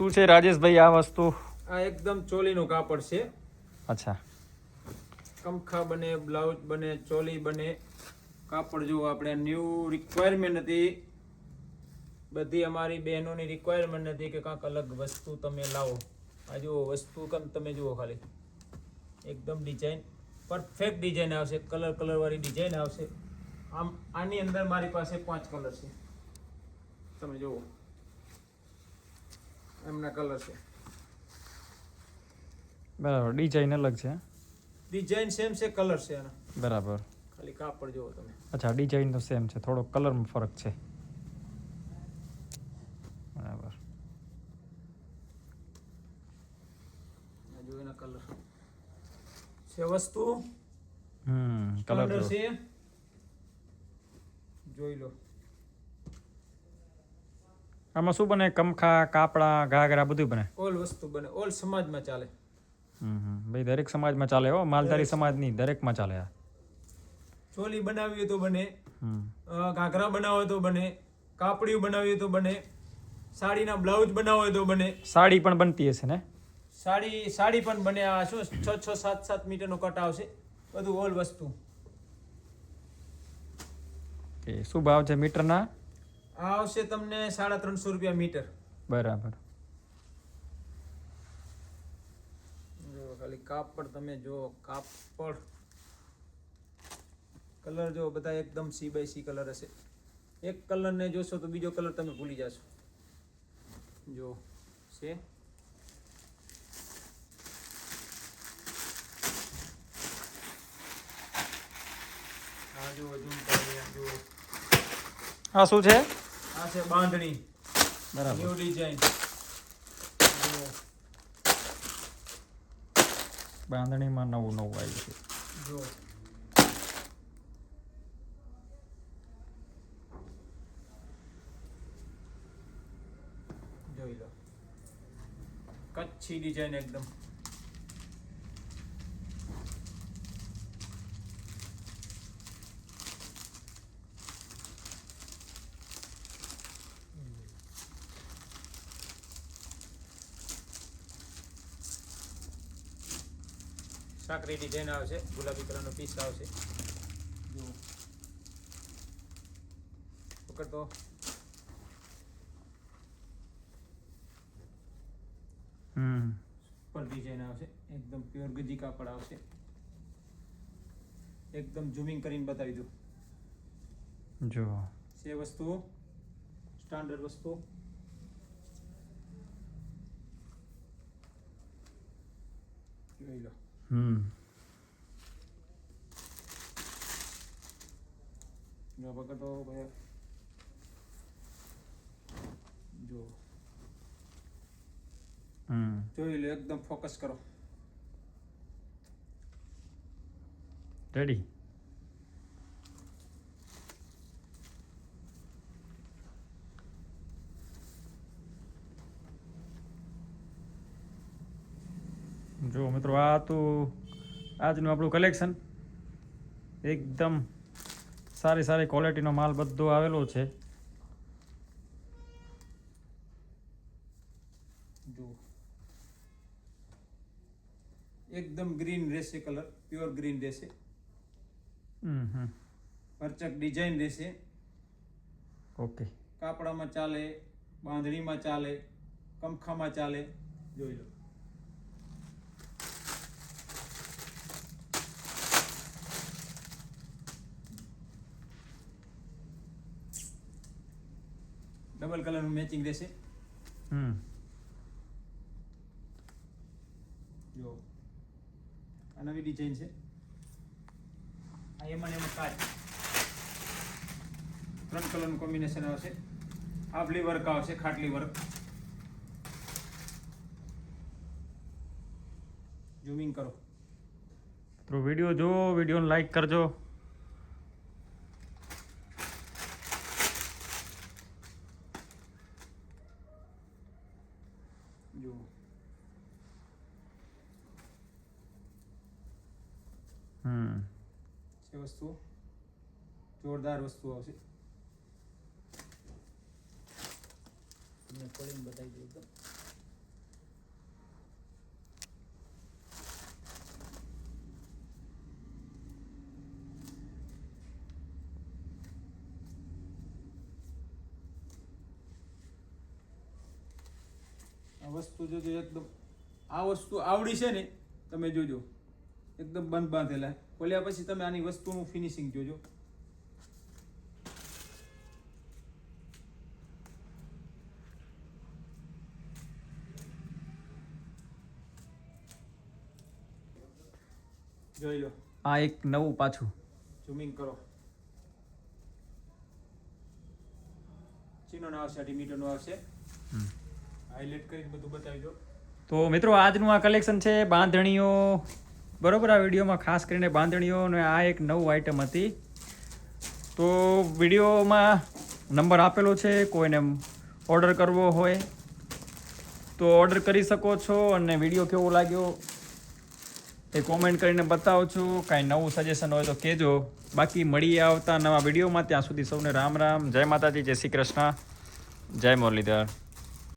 શું છે રાજેશભાઈ આ વસ્તુ? આ એકદમ ચોલીનું કાપડ છે. અચ્છા, કમખા બને, બ્લાઉઝ બને, ચોલી બને. કાપડ જુઓ, આપણે ન્યૂ રિક્વાયરમેન્ટ હતી, બધી અમારી બહેનોની રિક્વાયરમેન્ટ નથી કે કાંઈક અલગ વસ્તુ તમે લાવો. આ જુઓ વસ્તુ તમે જુઓ, ખાલી એકદમ ડિઝાઇન પરફેક્ટ ડિઝાઇન આવશે, કલર વાળી ડિઝાઇન આવશે. આની અંદર મારી પાસે 5 કલર છે, તમે જુઓ એમના કલર છે. બરાબર, ડિઝાઇન અલગ છે. ડિઝાઇન સેમ છે, કલર છે આના. બરાબર, ખાલી કાપડ જુઓ તમે. અચ્છા, ડિઝાઇન તો સેમ છે, થોડો કલરમાં ફરક છે. બરાબર, જો એના કલર છે, વસ્તુ કલર છે, જોઈ લો. આમાં શું બને? કમખા, કાપડા, ઘાઘરા બધું બને? ઓલ વસ્તુ બને, ઓલ સમાજમાં ચાલે. ભાઈ દરેક સમાજમાં ચાલે હો, માલધારી સમાજ નહીં, દરેકમાં ચાલે. આ ચોલી બનાવી હોય તો બને, ઘાઘરા બનાવો હોય તો બને, કાપડિયું બનાવી હોય તો બને, સાડીના બ્લાઉઝ બનાવો હોય તો બને. સાડી પણ બનતી હશે ને? સાડી પણ બને. આ શું 6-7 મીટરનો કટ આવશે, બધું ઓલ વસ્તુ. શું ભાવ છે મીટરના? આ આવશે તમને 350 રૂપિયા મીટર. બરાબર, જો ખાલી કાપડ તમે જો, કાપડ કલર જો, બધા એકદમ C by C કલર હશે. એક કલર ને જોશો તો બીજો કલર તમે ભૂલી જશો. જો છે, આ જો ઝૂમ કરી જો. આ શું છે? આ છે બાંધણી. બરાબર, ન્યૂ ડિઝાઇન. બાંધણીમાં નવું આવ્યું છે. જો જોઈ લો, કચ્છી ડિઝાઇન એકદમ. સાકરી ડિઝાઇન આવશે, ગુલાબી કલરનો પીસ આવશે. જો પકડ તો. પર ડિઝાઇન આવશે, એકદમ પ્યોર ગજી કાપડ આવશે. એકદમ ઝૂમિંગ કરીને બતાવી દઉં. જો છે વસ્તુ, સ્ટાન્ડર્ડ વસ્તુ. જોઈ લો. જો પકડ તો ભાઈ, જો જોઈ લો, એકદમ ફોકસ કરો. રેડી. જો મિત્રો, આ હતું આજનું આપણું કલેક્શન. એકદમ સારી ક્વોલિટીનો માલ બધો આવેલો છે. જો એકદમ ગ્રીન રહેશે, કલર પ્યોર ગ્રીન રહેશે. પરચક ડિઝાઇન રહેશે. ઓકે, કાપડામાં ચાલે, બાંધણીમાં ચાલે, કમખામાં ચાલે. જોઈ લો. ડબલ કલરનું મેચિંગ રહેશે. જો આ નવી ડિઝાઇન છે. આ એમાં કાચ 3 કલરનું કોમ્બિનેશન આવશે. આભલી વર્ક આવશે, ખાટલી વર્ક. ઝૂમિંગ કરો. તો વિડીયો જો, વિડીયોને લાઈક કરજો. જો છે વસ્તુ, જોરદાર વસ્તુ આવશે. તમને ખોલીને બતાવી દઉં એકદમ. વસ્તુ જોજો એકદમ, આ વસ્તુ આવડી છે ને, તમે જોજો એકદમ બંધ બાંધેલા. ખોલ્યા પછી તમે આની વસ્તુનું ફિનિશિંગ જોજો. જોઈ લો, આ એક નવું પાછું. ઝૂમિંગ કરો. ચીનો આવશે, 8 મીટરનો આવશે. હાઇલાઇટ કરીને બધું બતાવી દો. તો મિત્રો આજનું આ કલેક્શન છે બાંધણીઓ, બરોબર. આ વિડીયોમાં ખાસ કરીને બાંધણીઓ અને આ એક નવું આઈટમ હતી. તો વિડીયોમાં નંબર આપેલો છે, કોઈને ઓર્ડર કરવો હોય તો ઓર્ડર કરી શકો છો. અને વિડીયો કેવો લાગ્યો એ કોમેન્ટ કરીને બતાવો છો. કાંઈ નવું સજેશન હોય તો કહેજો. બાકી મળીએ આવતા નવા વિડીયોમાં. ત્યાં સુધી સૌને રામ રામ, જય માતાજી, જય શ્રી કૃષ્ણ, જય મુરલીધર.